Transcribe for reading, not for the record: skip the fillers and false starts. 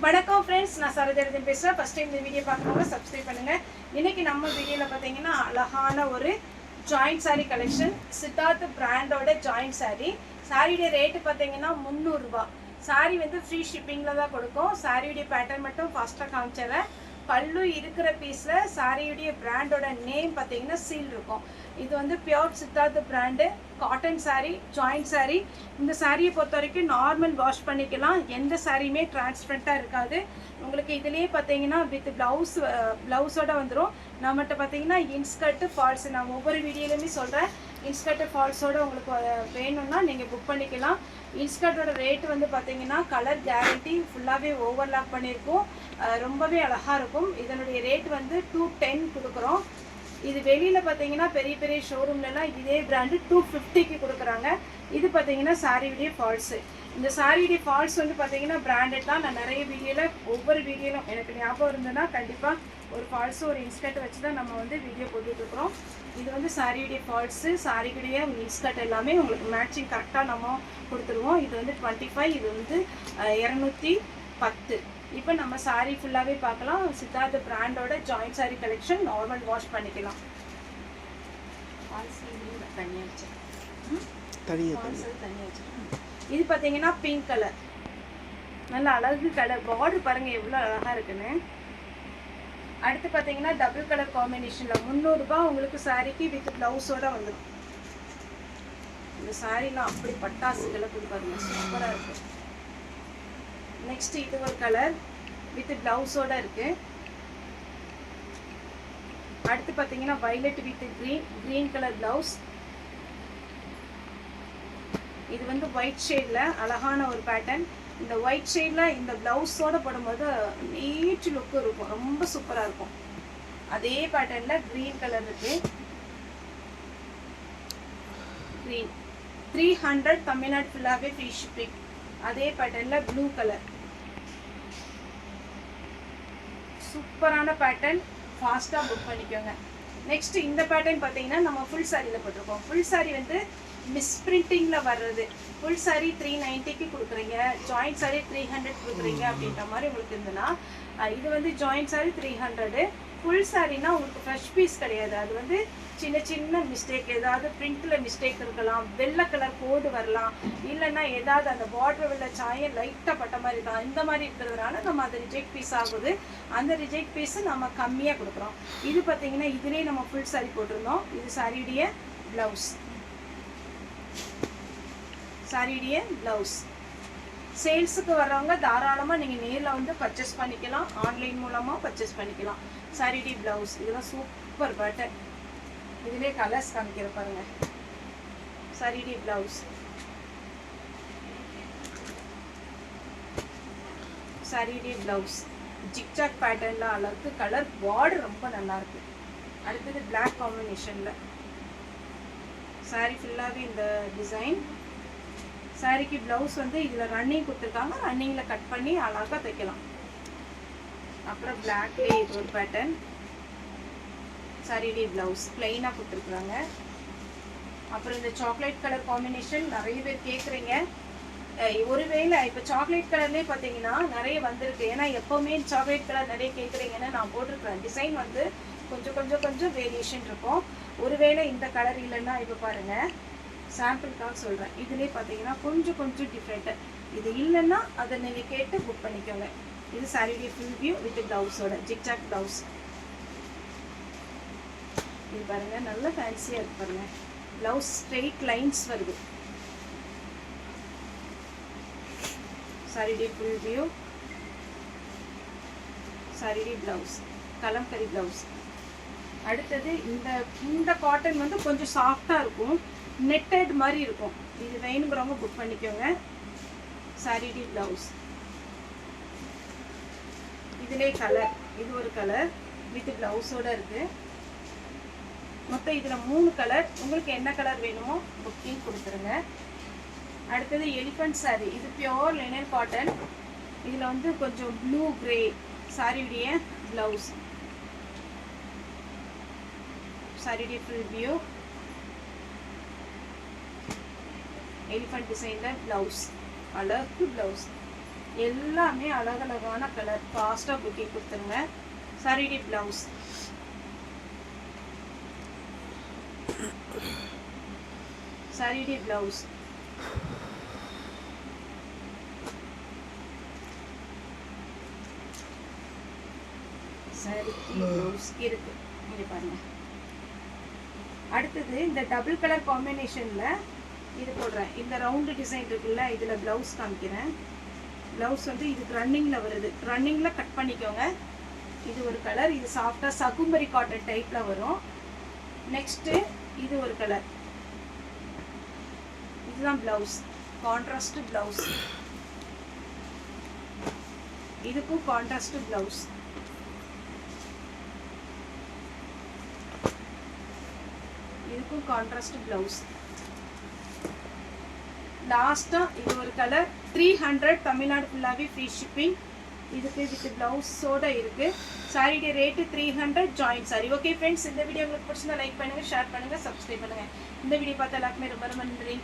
வணக்கம் ஃப்ரெண்ட்ஸ், நான் சரோஜரதன் பேசுகிறேன். ஃபஸ்ட் டைம் இந்த வீடியோ பார்க்குறவங்க சப்ஸ்கிரைப் பண்ணுங்கள். இன்றைக்கி நம்ம வீடியோவில் பார்த்தீங்கன்னா அழகான ஒரு ஜாயிண்ட் சாரீ கலெக்ஷன், சித்தார்த் பிராண்டோட ஜாயிண்ட் சாரீ. சாரியுடைய ரேட்டு பார்த்தீங்கன்னா 300 ரூபா. சாரீ வந்து ஃப்ரீ ஷிப்பிங்கில் தான் கொடுக்கும். சாரியுடைய பேட்டர்ன் மட்டும் ஃபாஸ்ட்டாக காமிச்சிடுறேன். பல்லு இருக்கிற பீஸில் சாரியுடைய பிராண்டோட நேம் பார்த்தீங்கன்னா சீல் இருக்கும். இது வந்து pure Siddharth brand cotton sari, joint sari. இந்த சாரியை பொறுத்த வரைக்கும் நார்மல் வாஷ் பண்ணிக்கலாம். எந்த சாரியுமே டிரான்ஸ்பரண்ட்டாக இருக்காது. உங்களுக்கு இதுலேயே பார்த்தீங்கன்னா வித் ப்ளவுஸோட வந்துடும். நம்மகிட்ட பார்த்தீங்கன்னா இன்ஸ்கர்ட்டு ஃபால்ஸ், நான் ஒவ்வொரு வீடியோலையுமே சொல்கிறேன். இன்ஸ்கர்ட்டு ஃபால்ஸோட உங்களுக்கு வேணும்னா நீங்கள் புக் பண்ணிக்கலாம். இன்ஸ்கர்ட்டோட ரேட் வந்து பார்த்தீங்கன்னா கலர் கேரண்டி, ஃபுல்லாகவே ஓவர்லாக் பண்ணியிருக்கும். ரொம்பவே அழகாக இருக்கும். இதனுடைய ரேட் வந்து 210 கொடுக்குறோம். இது வெளியில் பார்த்தீங்கன்னா பெரிய பெரிய ஷோரூம்லலாம் இதே பிராண்டு 250க்கு கொடுக்குறாங்க. இது பார்த்தீங்கன்னா சாரியுடைய ஃபால்ஸு. இந்த சாரியுடைய ஃபால்ஸ் வந்து பார்த்தீங்கன்னா பிராண்டட் தான். நான் நிறைய வீடியோவில் ஒவ்வொரு வீடியோலும் எனக்கு ஞாபகம் இருந்ததுன்னா கண்டிப்பாக ஒரு ஃபால்ஸு ஒரு இன்ஸ்கர்ட் வச்சு தான் நம்ம வந்து வீடியோ போட்டுட்ருக்குறோம். இது வந்து சாரியுடைய ஃபால்ஸு, சாரிக்குடைய இன்ஸ்கர்ட் எல்லாமே உங்களுக்கு மேட்சிங் கரெக்டாக நம்ம கொடுத்துருவோம். இது வந்து 25, இது வந்து 210. இப்போ நம்ம சாரீ ஃபுல்லாகவே பார்க்கலாம். சித்தார்த் பிராண்டோட joint sari collection, normal wash பண்ணிக்கலாம். இது பார்த்தீங்கன்னா பிங்க் கலர், நல்ல அழகு கலர். பார்டர் பாருங்கள் எவ்வளோ அழகாக இருக்குன்னு. அடுத்து பார்த்தீங்கன்னா டபுள் கலர் காம்பினேஷனில் 300 ரூபா உங்களுக்கு சாரீக்கு வித் ப்ளவுஸோட வந்துடும். இந்த சாரீலாம் அப்படி பட்டாசுகளை கொடுப்பாருங்க, சூப்பராக இருக்குது. நெக்ஸ்ட் இது ஒரு கலர் வித் பிளவுஸோட இருக்கு. அடுத்து பார்த்தீங்கன்னா violet with green colour blouse. இது வந்து ஒயிட் ஷேட்ல அழகான ஒரு பேட்டர்ன். இந்த ஒயிட் ஷேட்ல இந்த பிளவுஸோட போடும்போது நீட் லுக் இருக்கும், ரொம்ப சூப்பராக இருக்கும். அதே பேட்டர்ன்ல கிரீன் கலர் இருக்கு. கிரீன் 300 தமிழ்நாடு ஃபுல்லாகவே ஃப்ரீ ஷிப்பிங். அதே பேட்டர்னில் ப்ளூ கலர், சூப்பரான பேட்டர்ன், ஃபாஸ்ட்டாக புக் பண்ணிக்கோங்க. நெக்ஸ்ட் இந்த பேட்டர்ன் பார்த்தீங்கன்னா நம்ம ஃபுல் சாரியில் போட்டிருக்கோம். ஃபுல் சாரி வந்து மிஸ்பிரிண்டிங்கில் வர்றது. ஃபுல் சாரி 390க்கு கொடுக்குறீங்க, ஜாயிண்ட் சாரி 300 கொடுக்குறீங்க அப்படின்ற மாதிரி உங்களுக்கு இருந்ததுன்னா, இது வந்து ஜாயிண்ட் சாரி 300. ஃபுல் சாரின்னா உங்களுக்கு ஃப்ரெஷ் பீஸ் கிடையாது. அது வந்து சின்ன சின்ன மிஸ்டேக், ஏதாவது பிரிண்டில் மிஸ்டேக் இருக்கலாம், வெள்ளை கலர் கோடு வரலாம், இல்லைன்னா ஏதாவது அந்த பார்டர் வெள்ளை சாயம் லைட்டாக பட்ட மாதிரி தான். இந்த மாதிரி இருக்கிறதுனால நம்ம அது ரிஜெக்ட் பீஸ் ஆகுது. அந்த ரிஜெக்ட் பீஸை நம்ம கம்மியாக கொடுக்குறோம். இது பார்த்தீங்கன்னா இதுலேயே நம்ம ஃபுல் சாரி போட்டிருந்தோம். இது சாரியுடைய ப்ளவுஸ், சாரியுடைய ப்ளவுஸ். சேல்ஸுக்கு வர்றவங்க தாராளமாக நீங்கள் நேரில் வந்து பர்ச்சேஸ் பண்ணிக்கலாம், ஆன்லைன் மூலமாக பர்ச்சேஸ் பண்ணிக்கலாம். சாரியுடைய ப்ளவுஸ் இதெல்லாம் சூப்பர் பேட்டர்ன். இதிலே கலர்ஸ் காமிக்கிற பாருங்க. சாரியுடைய ப்ளவுஸ், சாரியுடைய ப்ளவுஸ் ஜிக்ஜாக் பேட்டர்ன்ல அழகு கலர், பார்டர் ரொம்ப நல்லா இருக்கு. அடுத்தது பிளாக் காம்பினேஷன்ல சாரி ஃபுல்லாகவே இந்த டிசைன். சாரிக்கு ப்ளவுஸ் வந்து இதில் ரன்னிங் கொடுத்துருக்காங்க, ரன்னிங்கில் கட் பண்ணி அழகாக தைக்கலாம். அப்புறம் பிளாக்லேயே இது ஒரு பேட்டர்ன். சாரியுடைய ப்ளவுஸ் பிளெயினாக கொடுத்துருக்குறாங்க. அப்புறம் இந்த சாக்லேட் கலர் காம்பினேஷன் நிறைய பேர் கேட்குறீங்க. ஒருவேளை இப்போ சாக்லேட் கலர்லேயே பார்த்தீங்கன்னா நிறைய வந்திருக்கு. ஏன்னா எப்போவுமே சாக்லேட் கலர் நிறைய கேட்குறீங்கன்னு நான் போட்டிருக்கிறேன். டிசைன் வந்து கொஞ்சம் வேரியேஷன் இருக்கும். ஒருவேளை இந்த கலர் இல்லைன்னா இப்போ பாருங்கள், சாம்பிளுக்காக சொல்கிறேன். இதுலேயே பார்த்தீங்கன்னா கொஞ்சம் டிஃப்ரெண்ட்டு. இது இல்லைன்னா அதை நீங்கள் கேட்டு புக் பண்ணிக்கோங்க. இது சாரியுடைய ஃபுல் வியூ வித் ப்ளவுஸோட ஜிக்ஜாக் ப்ளவுஸ். இது பாருங்கள், நல்ல ஃபேன்சியாக இருக்கு பாருங்கள். ப்ளவுஸ் ஸ்ட்ரெயிட் லைன்ஸ் வருது. சாரியுடைய ஃபுல் வியூ, சாரியுடைய ப்ளவுஸ் கலம்கரி ப்ளவுஸ். அடுத்தது இந்த காட்டன் வந்து கொஞ்சம் சாஃப்டாக இருக்கும், நெட்டட் மாதிரி இருக்கும். இது வேணுங்கிறவங்க புக் பண்ணிக்கோங்க. சாரியுடைய ப்ளவுஸ் இதிலே கலர், இது ஒரு கலர் வித் ப்ளவுஸோட இருக்குது. மொத்தம் இதில் 3 கலர். உங்களுக்கு என்ன கலர் வேணுமோ புக்கிங் கொடுத்துருங்க. அடுத்தது எலிஃபண்ட் சாரி. இது பியோர் லினன் காட்டன். இதில் வந்து கொஞ்சம் ப்ளூ கிரே சாரியுடைய ப்ளவுஸ். சாரியுடைய ஃபுல் வியூ, எலிஃபண்ட் டிசைனில் ப்ளவுஸ், அழகு ப்ளவுஸ். எல்லாமே அழகழகான கலர். ஃபாஸ்ட்டாக புக்கிங் கொடுத்துருங்க. சாரியுடைய ப்ளவுஸ், சாரியுடைய ப்ளவுஸ், சாரி ப்ளவுஸ் இருக்கு இங்கே பாருங்க. அடுத்தது இந்த டபுள் கலர் காம்பினேஷனில் இது போடுறேன். இந்த ரவுண்டு டிசைன் இருக்குல்ல, இதில் ப்ளவுஸ் காமிக்கிறேன். ப்ளவுஸ் வந்து இதுக்கு ரன்னிங்கில் வருது. ரன்னிங்கில் கட் பண்ணிக்கோங்க. இது ஒரு கலர். இது சாஃப்டாக சகும்பரி காட்டன் டைப்பில் வரும். நெக்ஸ்ட்டு இது ஒரு கலர். இதுதான் ப்ளவுஸ், கான்ட்ராஸ்ட் ப்ளவுஸ். இதுக்கும் கான்ட்ராஸ்ட் ப்ளவுஸ். இதுக்கும் கான்ட்ராஸ்ட் ப்ளவுஸ். லாஸ்ட்டாக இது ஒரு கலர். 300 தமிழ்நாடு ஃபுல்லாகவே ஃப்ரீ ஷிப்பிங். இதுக்கு வித் ப்ளவுஸோடு இருக்குது. சாரியுடைய rate 300 joint sari. Okay friends, இந்த வீடியோ உங்களுக்கு பிடிச்சிருந்தா லைக் பண்ணுங்கள், ஷேர் பண்ணுங்கள், சப்ஸ்கிரைப் பண்ணுங்கள். இந்த வீடியோ பார்த்த எல்லாருக்குமே ரொம்ப ரொம்ப நன்றி.